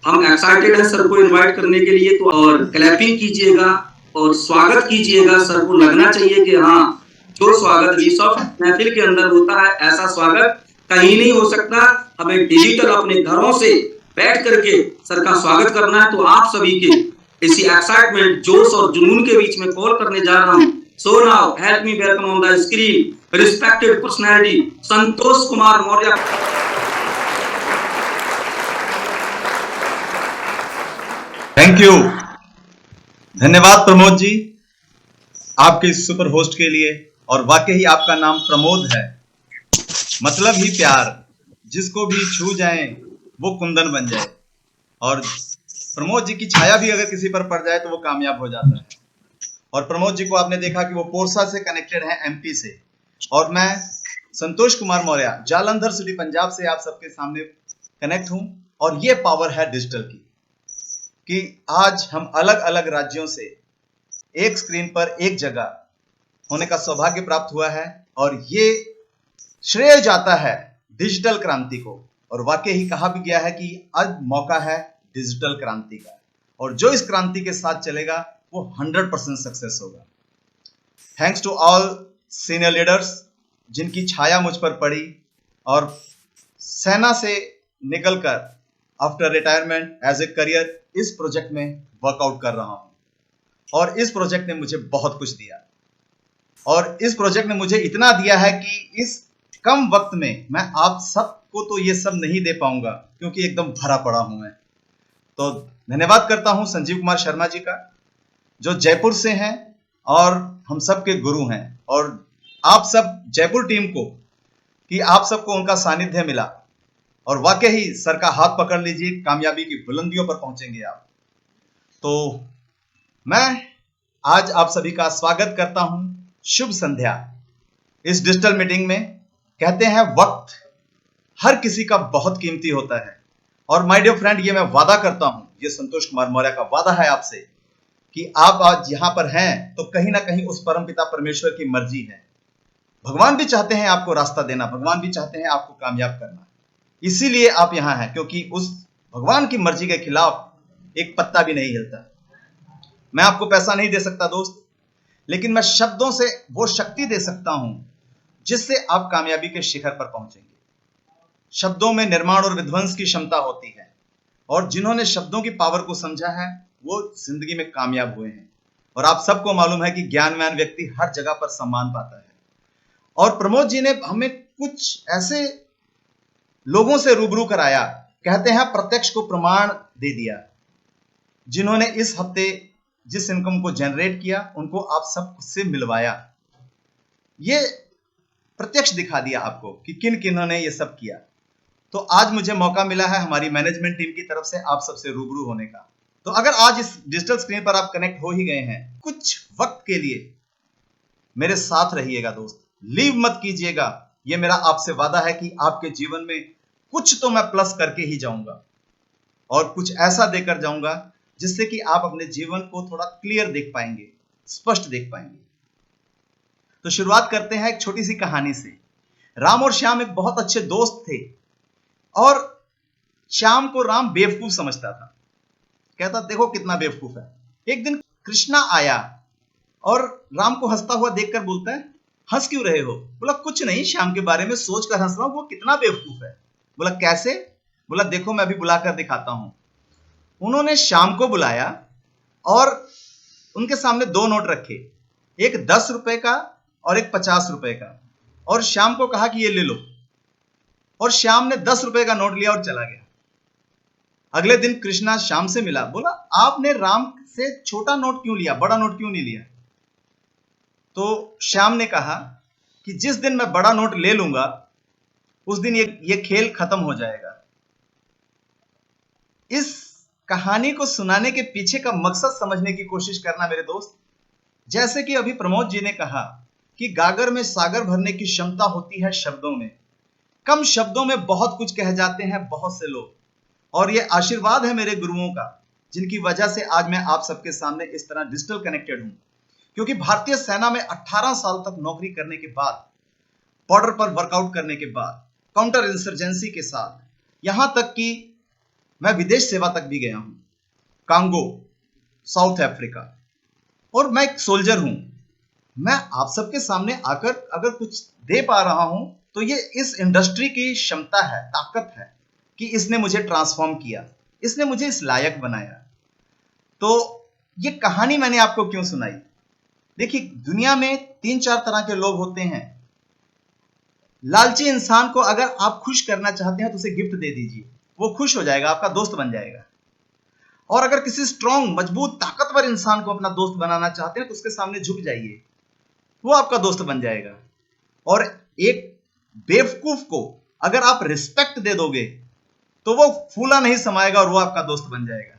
हम एक्साइटेड हैं सर को इनवाइट करने के लिए, तो और क्लैपिंग कीजिएगा और स्वागत कीजिएगा। सर को लगना चाहिए कि हाँ, जो स्वागत ऋषभ महफिल के अंदर होता है, ऐसा स्वागत कहीं नहीं हो सकता। हमें डिजिटल अपने घरों से बैठ करके सर का स्वागत करना है। तो आप सभी के इसी एक्साइटमेंट, जोश और जुनून के बीच में कॉल करने जा रहा हूँ। So now help me welcome on the screen respected personality Santosh Kumar Maurya. Thank you, धन्यवाद प्रमोद जी आपके इस सुपर होस्ट के लिए। और वाकई आपका नाम प्रमोद है, मतलब ही प्यार, जिसको भी छू जाए वो कुंदन बन जाए। और प्रमोद जी की छाया भी अगर किसी पर पड़ जाए तो वो कामयाब हो जाता है। और प्रमोद जी को आपने देखा कि वो पोरसा से कनेक्टेड हैं, एमपी से, और मैं संतोष कुमार मौर्य जालंधर सिटी पंजाब से आप सबके सामने कनेक्ट हूं। और ये पावर है डिजिटल की कि आज हम अलग अलग राज्यों से एक स्क्रीन पर एक जगह होने का सौभाग्य प्राप्त हुआ है। और ये श्रेय जाता है डिजिटल क्रांति को। और वाकई ही कहा भी गया है कि आज मौका है डिजिटल क्रांति का, और जो इस क्रांति के साथ चलेगा वो 100% सक्सेस होगा। Thanks to all senior leaders जिनकी छाया मुझ पर पड़ी, और सेना से निकलकर after retirement as a career इस प्रोजेक्ट में वर्कआउट कर रहा हूं। और इस प्रोजेक्ट ने मुझे बहुत कुछ दिया, और इस प्रोजेक्ट ने मुझे इतना दिया है कि इस कम वक्त में मैं आप सबको तो ये सब नहीं दे पाऊंगा, क्योंकि एकदम भरा पड़ा हूं मैं। तो धन्यवाद करता हूं संजीव कुमार शर्मा जी का, जो जयपुर से हैं और हम सब के गुरु हैं। और आप सब जयपुर टीम को कि आप सबको उनका सानिध्य मिला, और वाकई ही सर का हाथ पकड़ लीजिए, कामयाबी की बुलंदियों पर पहुंचेंगे आप। तो मैं आज आप सभी का स्वागत करता हूं। शुभ संध्या। इस डिजिटल मीटिंग में कहते हैं वक्त हर किसी का बहुत कीमती होता है। और माय डियर फ्रेंड, ये मैं वादा करता हूं, ये संतोष कुमार मौर्य का वादा है आपसे, कि आप आज यहां पर हैं तो कहीं ना कहीं उस परमपिता परमेश्वर की मर्जी है। भगवान भी चाहते हैं आपको रास्ता देना, भगवान भी चाहते हैं आपको कामयाब करना। इसीलिए आप यहां हैं, क्योंकि उस भगवान की मर्जी के खिलाफ एक पत्ता भी नहीं हिलता। मैं आपको पैसा नहीं दे सकता दोस्त, लेकिन मैं शब्दों से वो शक्ति दे सकता हूं जिससे आप कामयाबी के शिखर पर पहुंचेंगे। शब्दों में निर्माण और विध्वंस की क्षमता होती है, और जिन्होंने शब्दों की पावर को समझा है वो जिंदगी में कामयाब हुए हैं। और आप सबको मालूम है कि ज्ञानवान व्यक्ति हर जगह पर सम्मान पाता है। और प्रमोद जी ने हमें कुछ ऐसे लोगों से रूबरू कराया, कहते हैं प्रत्यक्ष को प्रमाण दे दिया, जिन्होंने इस हफ्ते जिस इनकम को जनरेट किया उनको आप सब से मिलवाया। ये प्रत्यक्ष दिखा दिया आपको कि किन किन्होंने ने ये सब किया। तो आज मुझे मौका मिला है हमारी मैनेजमेंट टीम की तरफ से आप सबसे रूबरू होने का। तो अगर आज इस डिजिटल स्क्रीन पर आप कनेक्ट हो ही गए हैं, कुछ वक्त के लिए मेरे साथ रहिएगा दोस्त, लीव मत कीजिएगा। ये मेरा आपसे वादा है कि आपके जीवन में कुछ तो मैं प्लस करके ही जाऊंगा, और कुछ ऐसा देकर जाऊंगा जिससे कि आप अपने जीवन को थोड़ा क्लियर देख पाएंगे, स्पष्ट देख पाएंगे। तो शुरुआत करते हैं एक छोटी सी कहानी से। राम और श्याम एक बहुत अच्छे दोस्त थे, और श्याम को राम बेवकूफ समझता था। कहता देखो कितना बेवकूफ है। एक दिन कृष्णा आया और राम को हंसता हुआ देखकर बोलता है हंस क्यों रहे हो? बोला कुछ नहीं, श्याम के बारे में सोचकर हंस रहा हूं, वो कितना बेवकूफ है। बोला कैसे? बोला देखो मैं अभी बुलाकर दिखाता हूं। उन्होंने श्याम को बुलाया और उनके सामने दो नोट रखे, एक 10 रुपए का और एक 50 रुपए का, और श्याम को कहा कि ये ले लो। और श्याम ने 10 रुपए का नोट लिया और चला गया। अगले दिन कृष्णा श्याम से मिला, बोला आपने राम से छोटा नोट क्यों लिया, बड़ा नोट क्यों नहीं लिया? तो श्याम ने कहा कि जिस दिन मैं बड़ा नोट ले लूंगा उस दिन ये खेल खत्म हो जाएगा। इस कहानी को सुनाने के पीछे का मकसद समझने की कोशिश करना मेरे दोस्त। जैसे कि अभी प्रमोद जी ने कहा कि गागर में सागर भरने की क्षमता होती है शब्दों में। कम शब्दों में बहुत कुछ कह जाते हैं बहुत से लोग, और ये आशीर्वाद है मेरे गुरुओं का, जिनकी वजह से आज मैं आप सबके सामने इस तरह डिजिटल कनेक्टेड हूं। क्योंकि भारतीय सेना में 18 साल तक नौकरी करने के बाद, बॉर्डर पर वर्कआउट करने के बाद, काउंटर इंसर्जेंसी के साथ, यहां तक कि मैं विदेश सेवा तक भी गया हूं, कांगो, साउथ अफ्रीका, और मैं एक सोल्जर हूं। मैं आप सबके सामने आकर अगर कुछ दे पा रहा हूं तो ये इस इंडस्ट्री की क्षमता है, ताकत है कि इसने मुझे ट्रांसफॉर्म किया, इसने मुझे इस लायक बनाया। तो ये कहानी मैंने आपको क्यों सुनाई? देखिए, दुनिया में 3-4 तरह के लोग होते हैं। लालची इंसान को अगर आप खुश करना चाहते हैं तो उसे गिफ्ट दे दीजिए, वो खुश हो जाएगा, आपका दोस्त बन जाएगा। और अगर किसी स्ट्रॉन्ग, मजबूत, ताकतवर इंसान को अपना दोस्त बनाना चाहते हैं तो उसके सामने झुक जाइए, वो आपका दोस्त बन जाएगा। और एक बेवकूफ को अगर आप रिस्पेक्ट दे दोगे तो वो फूला नहीं समाएगा और वो आपका दोस्त बन जाएगा।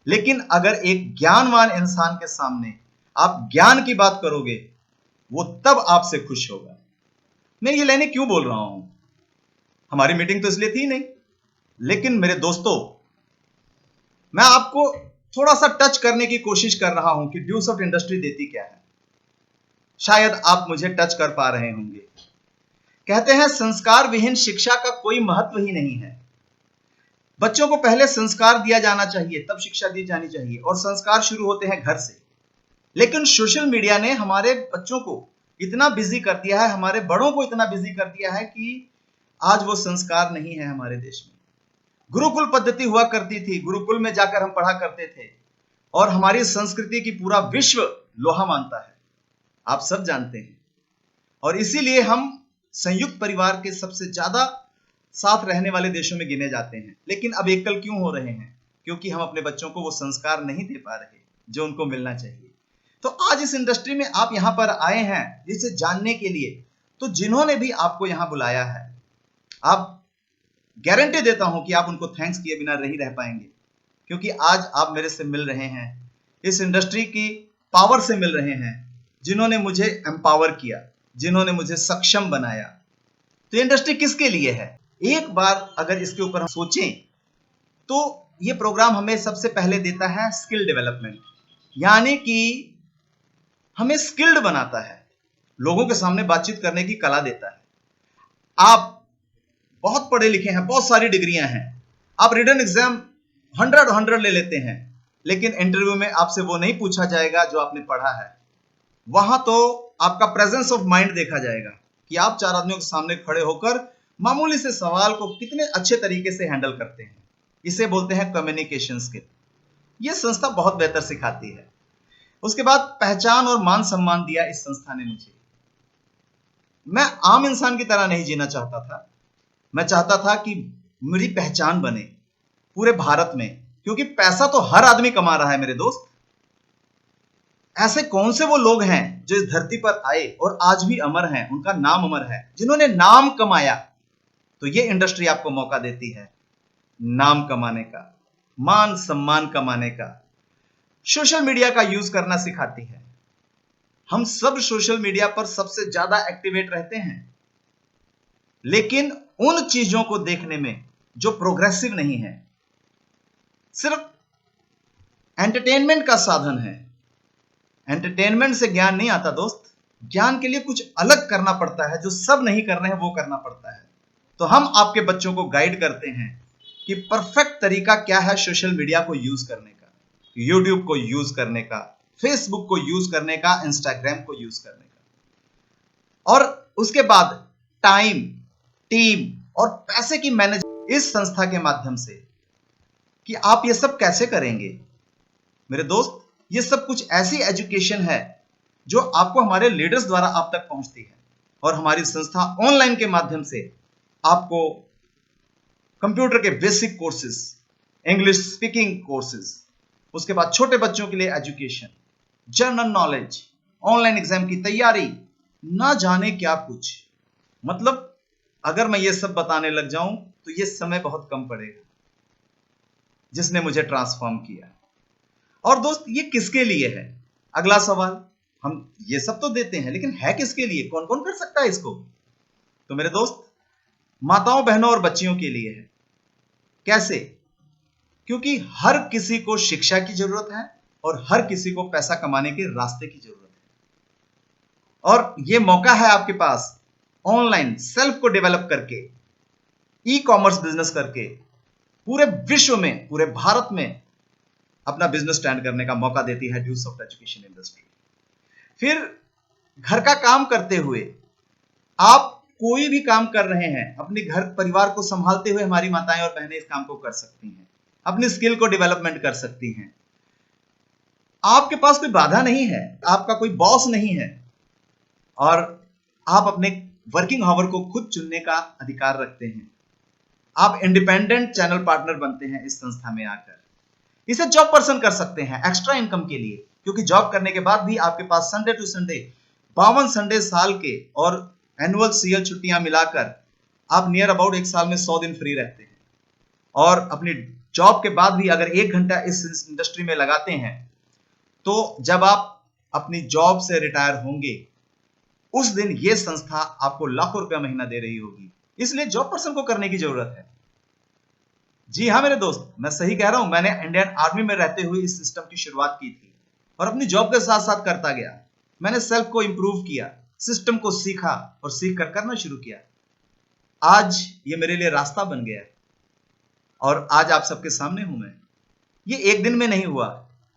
लेकिन अगर एक ज्ञानवान इंसान के सामने आप ज्ञान की बात करोगे, वो तब आपसे खुश होगा। मैं ये लेने क्यों बोल रहा हूं? हमारी मीटिंग तो इसलिए थी नहीं, लेकिन मेरे दोस्तों, मैं आपको थोड़ा सा टच करने की कोशिश कर रहा हूं कि ड्यूस ऑफ इंडस्ट्री देती क्या है। शायद आप मुझे टच कर पा रहे होंगे। कहते हैं संस्कार विहीन शिक्षा का कोई महत्व ही नहीं है। बच्चों को पहले संस्कार दिया जाना चाहिए, तब शिक्षा दी जानी चाहिए, और संस्कार शुरू होते हैं घर से। लेकिन सोशल मीडिया ने हमारे बच्चों को इतना बिजी कर दिया है, हमारे बड़ों को इतना बिजी कर दिया है कि आज वो संस्कार नहीं है हमारे देश में। गुरुकुल पद्धति हुआ करती थी, गुरुकुल में जाकर हम पढ़ा करते थे, और हमारी संस्कृति की पूरा विश्व लोहा मानता है, आप सब जानते हैं। और इसीलिए हम संयुक्त परिवार के सबसे ज्यादा साथ रहने वाले देशों में गिने जाते हैं। लेकिन अब एकल क्यों हो रहे हैं? क्योंकि हम अपने बच्चों को वो संस्कार नहीं दे पा रहे जो उनको मिलना चाहिए। तो आज इस इंडस्ट्री में आप यहां पर आए हैं जिसे जानने के लिए, तो जिन्होंने भी आपको यहां बुलाया है, आप गारंटी देता हूं कि आप उनको थैंक्स किए बिना नहीं रह पाएंगे, क्योंकि आज आप मेरे से मिल रहे हैं, इस इंडस्ट्री की पावर से मिल रहे हैं, जिन्होंने मुझे एम्पावर किया, जिन्होंने मुझे सक्षम बनाया। तो इंडस्ट्री किसके लिए है? एक बार अगर इसके ऊपर हम सोचें तो ये प्रोग्राम हमें सबसे पहले देता है स्किल डेवलपमेंट, यानी कि हमें स्किल्ड बनाता है, लोगों के सामने बातचीत करने की कला देता है। आप बहुत पढ़े लिखे हैं, बहुत सारी डिग्रियां हैं, आप रिटन एग्जाम 100 ले लेते हैं, लेकिन इंटरव्यू में आपसे वो नहीं पूछा जाएगा जो आपने पढ़ा है। वहां तो आपका प्रेजेंस ऑफ माइंड देखा जाएगा कि आप 4 आदमियों के सामने खड़े होकर मामूली से सवाल को कितने अच्छे तरीके से हैंडल करते हैं। इसे बोलते हैं कम्युनिकेशन स्किल। यह संस्था बहुत बेहतर सिखाती है। उसके बाद पहचान और मान सम्मान दिया इस संस्था ने मुझे। मैं आम इंसान की तरह नहीं जीना चाहता था, मैं चाहता था कि मेरी पहचान बने पूरे भारत में, क्योंकि पैसा तो हर आदमी कमा रहा है मेरे दोस्त। ऐसे कौन से वो लोग हैं जो इस धरती पर आए और आज भी अमर हैं, उनका नाम अमर है, जिन्होंने नाम कमाया। तो ये इंडस्ट्री आपको मौका देती है नाम कमाने का, मान सम्मान कमाने का। सोशल मीडिया का यूज करना सिखाती है। हम सब सोशल मीडिया पर सबसे ज्यादा एक्टिवेट रहते हैं, लेकिन उन चीजों को देखने में जो प्रोग्रेसिव नहीं है, सिर्फ एंटरटेनमेंट का साधन है। एंटरटेनमेंट से ज्ञान नहीं आता दोस्त, ज्ञान के लिए कुछ अलग करना पड़ता है, जो सब नहीं कर रहे हैं वो करना पड़ता है। तो हम आपके बच्चों को गाइड करते हैं कि परफेक्ट तरीका क्या है सोशल मीडिया को यूज करने का, यूट्यूब को यूज करने का, फेसबुक को यूज करने का, इंस्टाग्राम को यूज करने का। और उसके बाद टाइम, टीम और पैसे की मैनेज इस संस्था के माध्यम से कि आप ये सब कैसे करेंगे। मेरे दोस्त, ये सब कुछ ऐसी एजुकेशन है जो आपको हमारे लीडर्स द्वारा आप तक पहुंचती है, और हमारी संस्था ऑनलाइन के माध्यम से आपको कंप्यूटर के basic courses, English speaking courses, उसके बाद छोटे बच्चों के लिए education, general knowledge, online exam की तैयारी, ना जाने क्या कुछ। मतलब अगर मैं ये सब बताने लग जाऊं तो ये समय बहुत कम पड़ेगा, जिसने मुझे ट्रांसफॉर्म किया। और दोस्त, ये किसके लिए है? अगला सवाल। हम ये सब तो देते हैं, लेकिन है किसके लिए? कौन कौन कर सकता है इसको? तो मेरे दोस्त, माताओं, बहनों और बच्चियों के लिए है। कैसे? क्योंकि हर किसी को शिक्षा की जरूरत है और हर किसी को पैसा कमाने के रास्ते की जरूरत है। और यह मौका है आपके पास ऑनलाइन सेल्फ को डेवलप करके, ई कॉमर्स बिजनेस करके पूरे विश्व में, पूरे भारत में अपना बिजनेस स्टैंड करने का मौका देती है ड्यूसॉफ्ट एजुकेशन इंडस्ट्री। फिर घर का काम करते हुए आप कोई भी काम कर रहे हैं, अपने घर परिवार को संभालते हुए हमारी माताएं और बहनें इस काम को कर सकती हैं, अपनी स्किल को डेवलपमेंट कर सकती हैं। आपके पास कोई बाधा नहीं है, आपका कोई बॉस नहीं है, और आप अपने वर्किंग आवर को खुद चुनने का अधिकार रखते हैं। आप इंडिपेंडेंट चैनल पार्टनर बनते हैं इस संस्था में आकर। इसे जॉब पर्सन कर सकते हैं एक्स्ट्रा इनकम के लिए, क्योंकि जॉब करने के बाद भी आपके पास संडे टू संडे 52 संडे साल के और एनुअल सीएल छुट्टियां मिलाकर आप नियर अबाउट एक साल में 100 दिन फ्री रहते हैं। और अपनी जॉब के बाद भी अगर 1 घंटा इस इंडस्ट्री में लगाते हैं तो जब आप अपनी जॉब से रिटायर होंगे उस दिन यह संस्था आपको लाखों रुपया महीना दे रही होगी। इसलिए जॉब पर्सन को करने की जरूरत है। जी हाँ मेरे दोस्त, मैं सही कह रहा हूं। मैंने इंडियन आर्मी में रहते हुए इस सिस्टम की शुरुआत की थी और अपनी जॉब के साथ साथ करता गया। मैंने सेल्फ को इंप्रूव किया, सिस्टम को सीखा और सीख कर करना शुरू किया। आज ये मेरे लिए रास्ता बन गया और आज आप सबके सामने हूं मैं। ये एक दिन में नहीं हुआ,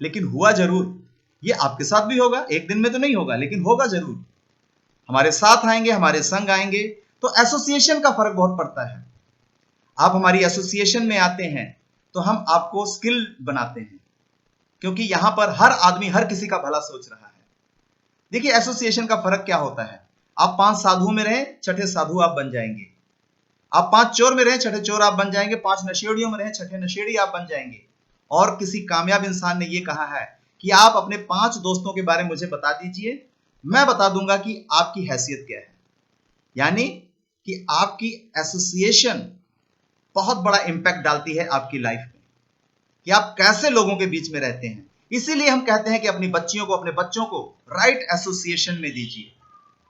लेकिन हुआ जरूर। ये आपके साथ भी होगा, एक दिन में तो नहीं होगा लेकिन होगा जरूर। हमारे साथ आएंगे, हमारे संग आएंगे तो एसोसिएशन का फर्क बहुत पड़ता है। आप हमारी एसोसिएशन में आते हैं तो हम आपको स्किल बनाते हैं, क्योंकि यहां पर हर आदमी हर किसी का भला सोच रहा है। देखिए एसोसिएशन का फर्क क्या होता है। आप 5 साधु में रहें, छठे साधु आप बन जाएंगे। आप 5 चोर में रहें, छठे चोर आप बन जाएंगे। 5 नशेड़ियों में रहें, छठे नशेड़ी आप बन जाएंगे। और किसी कामयाब इंसान ने यह कहा है कि आप अपने 5 दोस्तों के बारे में मुझे बता दीजिए, मैं बता दूंगा कि आपकी हैसियत क्या है। यानी कि आपकी एसोसिएशन बहुत बड़ा इंपैक्ट डालती है आपकी लाइफ में, कि आप कैसे लोगों के बीच में रहते हैं। इसीलिए हम कहते हैं कि अपनी बच्चियों को, अपने बच्चों को राइट एसोसिएशन में दीजिए।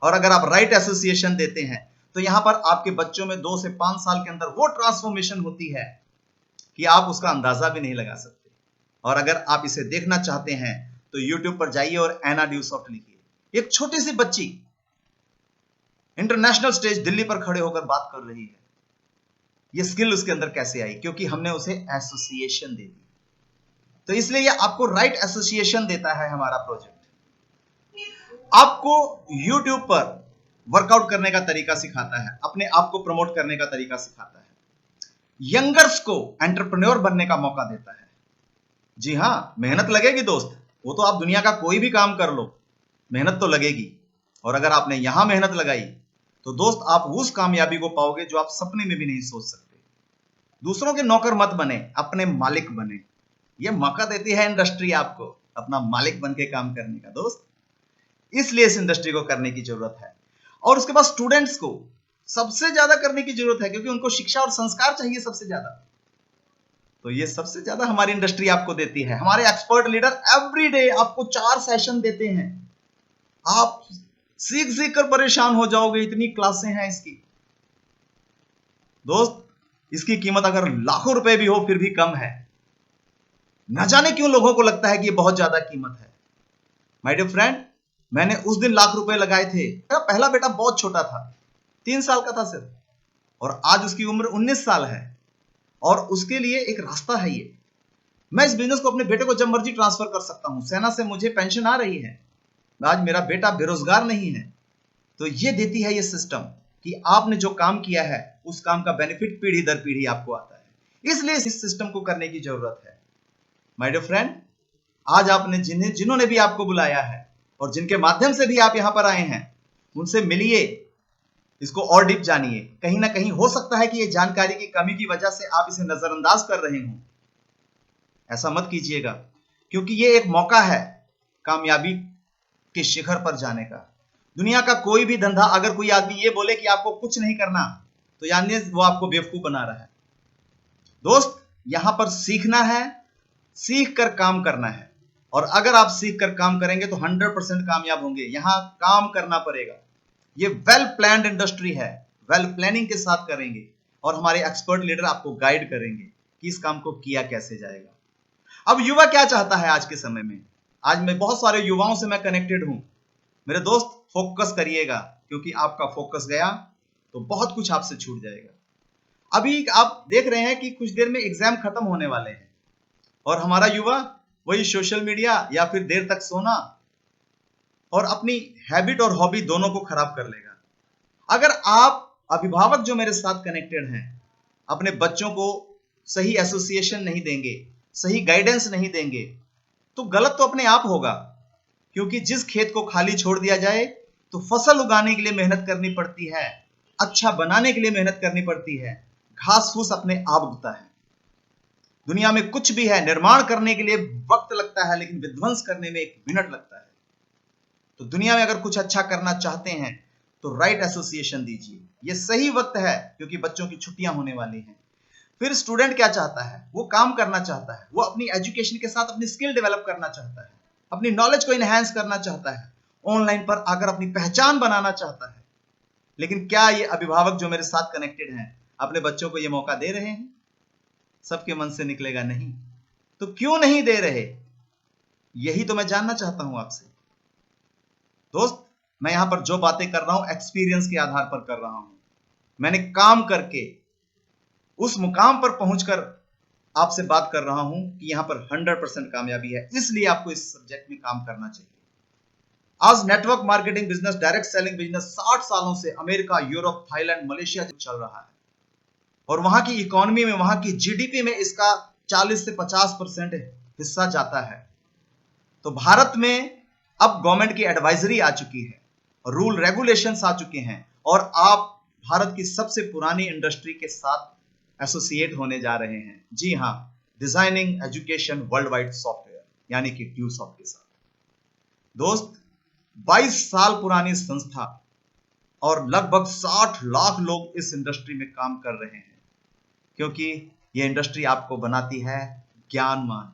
और अगर आप राइट एसोसिएशन देते हैं तो यहां पर आपके बच्चों में 2 से 5 साल के अंदर वो ट्रांसफॉर्मेशन होती है कि आप उसका अंदाजा भी नहीं लगा सकते। और अगर आप इसे देखना चाहते हैं तो यूट्यूब पर जाइए और एना ड्यूसॉफ्ट लिखिए। एक छोटी सी बच्ची इंटरनेशनल स्टेज दिल्ली पर खड़े होकर बात कर रही है। ये स्किल उसके अंदर कैसे आई? क्योंकि हमने उसे एसोसिएशन दे दी। तो इसलिए ये आपको राइट एसोसिएशन देता है हमारा प्रोजेक्ट। आपको YouTube पर वर्कआउट करने का तरीका सिखाता है, अपने आप को प्रमोट करने का तरीका सिखाता है, यंगर्स को एंटरप्रेन्योर बनने का मौका देता है। जी हां, मेहनत लगेगी दोस्त, वो तो आप दुनिया का कोई भी काम कर लो, मेहनत तो लगेगी। और अगर आपने यहां मेहनत लगाई तो दोस्त आप उस कामयाबी को पाओगे जो आप सपने में भी नहीं सोच सकते। दूसरों के नौकर मत बने, अपने मालिक बने। यह मौका देती है इंडस्ट्री आपको अपना मालिक बन के काम करने का दोस्त। इसलिए इस इंडस्ट्री को करने की जरूरत है। और उसके बाद स्टूडेंट्स को सबसे ज्यादा करने की जरूरत है, क्योंकि उनको शिक्षा और संस्कार चाहिए सबसे ज्यादा। तो ये सबसे ज्यादा हमारी इंडस्ट्री आपको देती है। हमारे एक्सपर्ट लीडर एवरी डे आपको 4 सेशन देते हैं। आप सीख सीख कर परेशान हो जाओगे, इतनी क्लासें हैं इसकी। दोस्त इसकी कीमत अगर लाखों रुपए भी हो फिर भी कम है। न जाने क्यों लोगों को लगता है कि ये बहुत ज्यादा कीमत है। माय डियर फ्रेंड, मैंने उस दिन लाख रुपए लगाए थे। मेरा पहला बेटा बहुत छोटा था, 3 साल का था सिर्फ, और आज उसकी उम्र 19 साल है। और उसके लिए एक रास्ता है ये। मैं इस बिजनेस को अपने बेटे को जब मर्जी ट्रांसफर कर सकता हूं। सेना से मुझे पेंशन आ रही है, आज मेरा बेटा बेरोजगार नहीं है। तो ये देती है ये सिस्टम कि आपने जो काम किया है उस काम का बेनिफिट पीढ़ी दर पीढ़ी आपको आता है। इसलिए इस सिस्टम को करने की जरूरत है। माय डियर फ्रेंड, आज आपने जिन्होंने भी आपको बुलाया है और जिनके माध्यम से भी आप यहां पर आए हैं, उनसे मिलिए, इसको और डीप जानिए। कहीं ना कहीं हो सकता है कि ये जानकारी की कमी की वजह से आप इसे नजरअंदाज कर रहे हो। ऐसा मत कीजिएगा, क्योंकि ये एक मौका है कामयाबी के शिखर पर जाने का। दुनिया का कोई भी धंधा, अगर कोई आदमी ये बोले कि आपको कुछ नहीं करना, तो यानी वो आपको बेवकूफ बना रहा है। दोस्त यहां पर सीखना है, सीख कर काम करना है। और अगर आप सीख कर काम करेंगे तो 100% कामयाब होंगे। यहां काम करना पड़ेगा। ये वेल प्लान्ड इंडस्ट्री है, वेल प्लानिंग के साथ करेंगे और हमारे एक्सपर्ट लीडर आपको गाइड करेंगे कि इस काम को किया कैसे जाएगा। अब युवा क्या चाहता है आज के समय में? आज मैं बहुत सारे युवाओं से मैं कनेक्टेड हूं। मेरे दोस्त फोकस करिएगा, क्योंकि आपका फोकस गया तो बहुत कुछ आपसे छूट जाएगा। अभी आप देख रहे हैं कि कुछ देर में एग्जाम खत्म होने वाले हैं और हमारा युवा वही सोशल मीडिया या फिर देर तक सोना और अपनी हैबिट और हॉबी दोनों को खराब कर लेगा। अगर आप अभिभावक जो मेरे साथ कनेक्टेड हैं अपने बच्चों को सही एसोसिएशन नहीं देंगे, सही गाइडेंस नहीं देंगे, तो गलत तो अपने आप होगा। क्योंकि जिस खेत को खाली छोड़ दिया जाए तो फसल उगाने के लिए मेहनत करनी पड़ती है, अच्छा बनाने के लिए मेहनत करनी पड़ती है, घास फूस अपने आप उगता है। दुनिया में कुछ भी है, निर्माण करने के लिए वक्त लगता है लेकिन विध्वंस करने में 1 मिनट लगता है। तो दुनिया में अगर कुछ अच्छा करना चाहते हैं तो राइट एसोसिएशन दीजिए। यह सही वक्त है क्योंकि बच्चों की छुट्टियां होने वाली हैं। फिर स्टूडेंट क्या चाहता है? वो काम करना चाहता है, वो अपनी एजुकेशन के साथ अपनी स्किल डेवलप करना चाहता है, अपनी नॉलेज को इनहेंस करना चाहता है, ऑनलाइन पर आकर अपनी पहचान बनाना चाहता है। लेकिन क्या ये अभिभावक जो मेरे साथ कनेक्टेड हैं अपने बच्चों को ये मौका दे रहे हैं? सबके मन से निकलेगा नहीं। तो क्यों नहीं दे रहे? यही तो मैं जानना चाहता हूं आपसे। दोस्त, मैं यहां पर जो बातें कर रहा हूं एक्सपीरियंस के आधार पर कर रहा हूं। मैंने काम करके उस मुकाम पर पहुंचकर आपसे बात कर रहा हूं कि यहां पर 100% कामयाबी है, इसलिए आपको इस सब्जेक्ट में काम करना चाहिए। आज network marketing business, direct selling business 60 सालों से अमेरिका, यूरोप, थाईलैंड, मलेशिया चल रहा है और वहां की इकोनॉमी में, वहां की जीडीपी में इसका 40 से 50% हिस्सा जाता है। तो भारत में अब गवर्नमेंट की एडवाइजरी आ चुकी है, रूल रेगुलेशंस आ चुके हैं और आप भारत की सबसे पुरानी इंडस्ट्री के साथ एसोसिएट होने जा रहे हैं। जी हां, designing education world wide software यानी कि ड्यूसॉफ्ट के साथ। दोस्त, 22 साल पुरानी संस्था और लगभग 60 लाख लोग इस इंडस्ट्री में काम कर रहे हैं, क्योंकि यह इंडस्ट्री आपको बनाती है ज्ञानवान,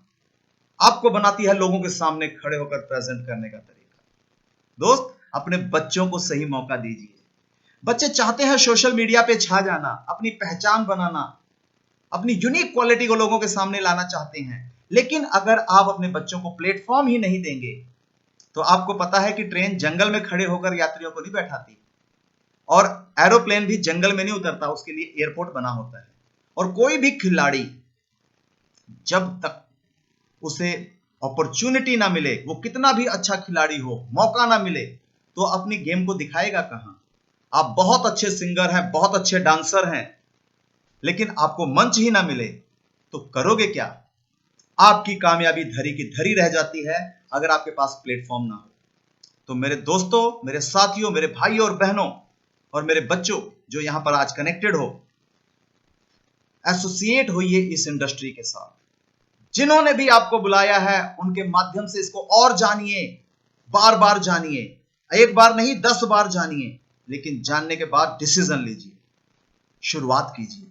आपको बनाती है लोगों के सामने खड़े होकर प्रेजेंट करने का तरीका। दोस्त, अपने बच्चों को सही मौका दीजिए। बच्चे चाहते हैं सोशल मीडिया पे छा जाना, अपनी पहचान बनाना, अपनी यूनिक क्वालिटी को लोगों के सामने लाना चाहते हैं। लेकिन अगर आप अपने बच्चों को प्लेटफॉर्म ही नहीं देंगे तो आपको पता है कि ट्रेन जंगल में खड़े होकर यात्रियों को नहीं बैठाती और एरोप्लेन भी जंगल में नहीं उतरता, उसके लिए एयरपोर्ट बना होता है। और कोई भी खिलाड़ी जब तक उसे अपॉर्चुनिटी ना मिले, वो कितना भी अच्छा खिलाड़ी हो, मौका ना मिले तो अपनी गेम को दिखाएगा कहां? आप बहुत अच्छे सिंगर हैं, बहुत अच्छे डांसर हैं, लेकिन आपको मंच ही ना मिले तो करोगे क्या? आपकी कामयाबी धरी की धरी रह जाती है अगर आपके पास प्लेटफॉर्म ना हो। तो मेरे दोस्तों, मेरे साथियों, मेरे भाइयों और बहनों और मेरे बच्चों जो यहां पर आज कनेक्टेड हो, एसोसिएट होइए इस इंडस्ट्री के साथ। जिन्होंने भी आपको बुलाया है उनके माध्यम से इसको और जानिए, बार बार जानिए, एक बार नहीं 10 बार जानिए, लेकिन जानने के बाद डिसीजन लीजिए, शुरुआत कीजिए।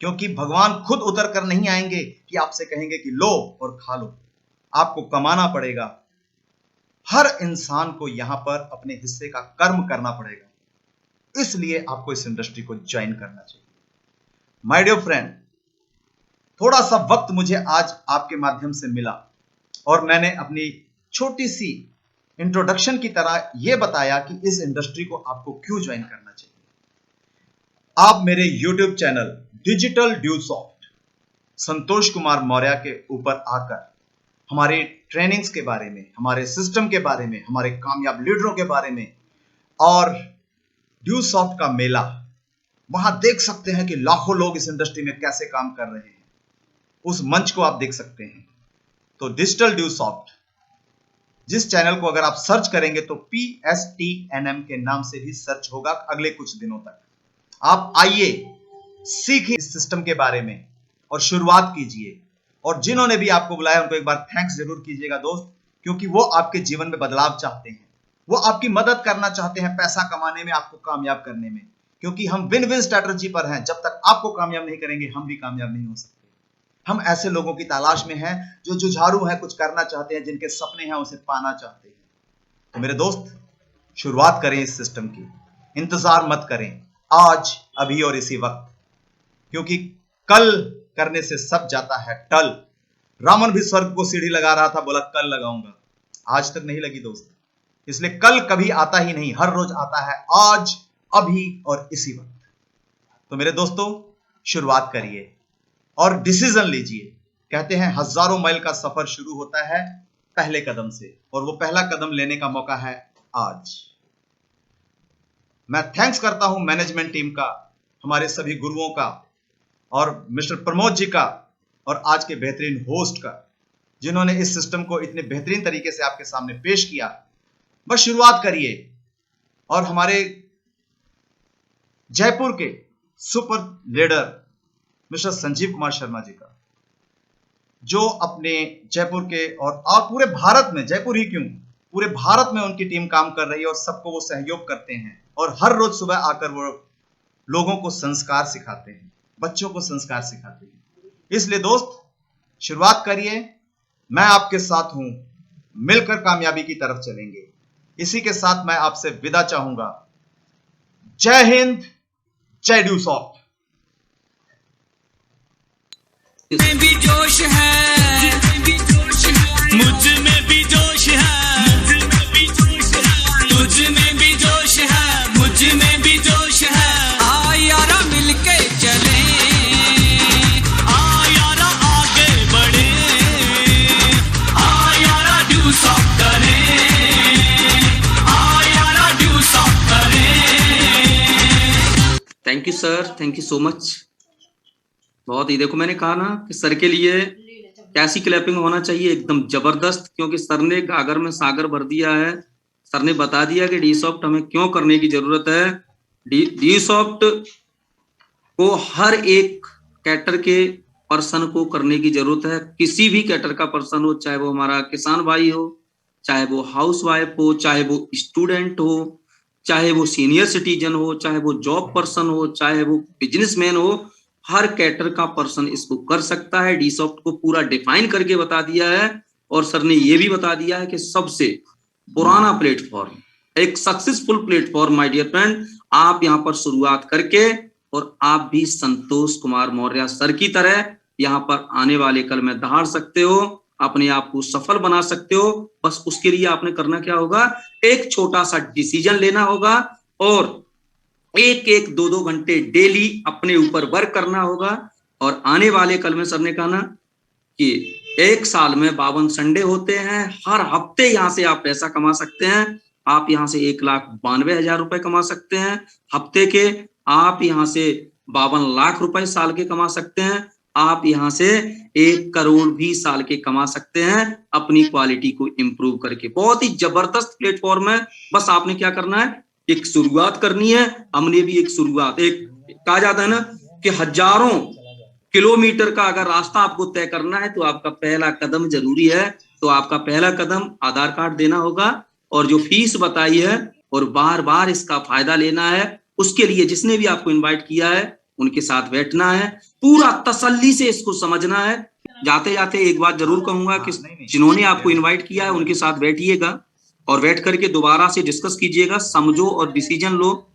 क्योंकि भगवान खुद उतर कर नहीं आएंगे कि आपसे कहेंगे कि लो और खा लो, आपको कमाना पड़ेगा। हर इंसान को यहां पर अपने हिस्से का कर्म करना पड़ेगा, इसलिए आपको इस इंडस्ट्री को ज्वाइन करना चाहिए। माय डियर फ्रेंड, थोड़ा सा वक्त मुझे आज आपके माध्यम से मिला और मैंने अपनी छोटी सी इंट्रोडक्शन की तरह यह बताया कि इस इंडस्ट्री को आपको क्यों ज्वाइन करना चाहिए। आप मेरे YouTube channel digital ड्यूसॉफ्ट Santosh Kumar Maurya के ऊपर आकर हमारे ट्रेनिंग्स के बारे में, हमारे सिस्टम के बारे में, हमारे कामयाब लीडरों के बारे में और ड्यूसॉफ्ट का मेला, वहां देख सकते हैं कि लाखों लोग इस इंडस्ट्री में कैसे काम कर रहे हैं। उस मंच को आप देख सकते हैं। तो डिजिटल ड्यूसॉफ्ट जिस चैनल को अगर आप सर्च करेंगे तो PSTNM के नाम से भी सर्च होगा अगले कुछ दिनों तक। आप आइए, सीखिए इस सिस्टम के बारे में और शुरुआत कीजिए। और जिन्होंने भी आपको बुलाया उनको एक बार थैंक्स जरूर कीजिएगा दोस्त, क्योंकि वो आपके जीवन में बदलाव चाहते हैं, वो आपकी मदद करना चाहते हैं पैसा कमाने में, आपको कामयाब करने में। क्योंकि हम विन विन स्ट्रैटेजी पर हैं, जब तक आपको कामयाब नहीं करेंगे हम भी कामयाब नहीं हो सकते। हम ऐसे लोगों की तलाश में हैं जो जुझारू हैं, कुछ करना चाहते हैं, जिनके सपने हैं उसे पाना चाहते हैं। तो मेरे दोस्त, शुरुआत करें इस सिस्टम की, इंतजार मत करें, आज, अभी और इसी वक्त, क्योंकि कल करने से सब जाता है टल। रावण भी स्वर्ग को सीढ़ी लगा रहा था, बोला कल लगाऊंगा, आज तक नहीं लगी दोस्त। इसलिए कल कभी आता ही नहीं, हर रोज आता है आज, अभी और इसी वक्त। तो मेरे दोस्तों, शुरुआत करिए और डिसीजन लीजिए। कहते हैं हजारों माइल का सफर शुरू होता है पहले कदम से, और वो पहला कदम लेने का मौका है आज। मैं थैंक्स करता हूं मैनेजमेंट टीम का, हमारे सभी गुरुओं का और मिस्टर प्रमोद जी का और आज के बेहतरीन होस्ट का, जिन्होंने इस सिस्टम को इतने बेहतरीन तरीके से आपके सामने पेश किया। बस शुरुआत करिए। और हमारे जयपुर के super leader mister Sanjeev Kumar Sharma ji का, जो अपने जयपुर के और पूरे भारत में, जयपुर ही क्यों, पूरे भारत में उनकी टीम काम कर रही है और सबको वो सहयोग करते हैं और हर रोज सुबह आकर वो लोगों को संस्कार सिखाते हैं, बच्चों को संस्कार सिखाते हैं। इसलिए दोस्त शुरुआत करिए, मैं आपके साथ हूं, मिलकर कामयाबी की तरफ चलेंगे। इसी के साथ मैं आपसे विदा चाहूंगा। जय हिंद, जय ड्यूसॉफ्ट। में भी जोश है, मुझ में भी जोश है, तुझ में भी जोश है, मुझ में भी जोश है। आ यारा मिलके चले, आ यारा आगे बढ़े, आ यारा ड्यूसॉफ्ट करे, आ यारा ड्यूसॉफ्ट करे। Thank you sir, thank you so much. बहुत ही, देखो मैंने कहा ना कि सर के लिए कैसी क्लैपिंग होना चाहिए, एकदम जबरदस्त, क्योंकि सर ने गागर में सागर भर दिया है। सर ने बता दिया कि डीसॉफ्ट हमें क्यों करने की जरूरत है। डीसॉफ्ट को हर एक कैटर के पर्सन को करने की जरूरत है। किसी भी कैटर का पर्सन हो, चाहे वो हमारा किसान भाई हो, चाहे वो हाउस वाइफ हो, चाहे वो स्टूडेंट हो, चाहे वो सीनियर सिटीजन हो, चाहे वो जॉब पर्सन हो, चाहे वो बिजनेसमैन हो, हर कैटर का पर्सन इसको कर सकता है। डीसॉफ्ट को पूरा डिफाइन करके बता दिया है। और सर ने ये भी बता दिया है कि सबसे पुराना प्लेटफॉर्म, एक successful platform my dear friend, आप यहाँ पर शुरुआत करके और आप भी संतोष कुमार मौर्य सर की तरह यहाँ पर आने वाले कल में दहाड़ सकते हो, अपने आप को सफल बना सकते हो। बस उसके लिए आपने करना क्या होगा, एक छोटा सा डिसीजन लेना होगा और एक एक दो दो घंटे डेली अपने ऊपर वर्क करना होगा। और आने वाले कल में सर ने कहा ना कि एक साल में 52 संडे होते हैं, हर हफ्ते यहां से आप पैसा कमा सकते हैं। आप यहां से 1,92,000 रुपए कमा सकते हैं हफ्ते के। आप यहां से 52 लाख रुपए साल के कमा सकते हैं। आप यहां से 1 करोड़ भी साल के कमा सकते हैं अपनी क्वालिटी को इंप्रूव करके। बहुत ही जबरदस्त प्लेटफॉर्म है। बस आपने क्या करना है, एक शुरुआत करनी है। हमने भी एक शुरुआत, एक कहा जाता है ना कि हजारों किलोमीटर का अगर रास्ता आपको तय करना है तो आपका पहला कदम जरूरी है। तो आपका पहला कदम आधार कार्ड देना होगा और जो फीस बताई है और बार बार इसका फायदा लेना है। उसके लिए जिसने भी आपको इनवाइट किया है उनके साथ बैठना है, पूरा तसल्ली से इसको समझना है। जाते जाते एक बात जरूर कहूंगा कि जिन्होंने आपको इन्वाइट किया है उनके साथ बैठिएगा और बैठ करके दोबारा से डिस्कस कीजिएगा, समझो और डिसीजन लो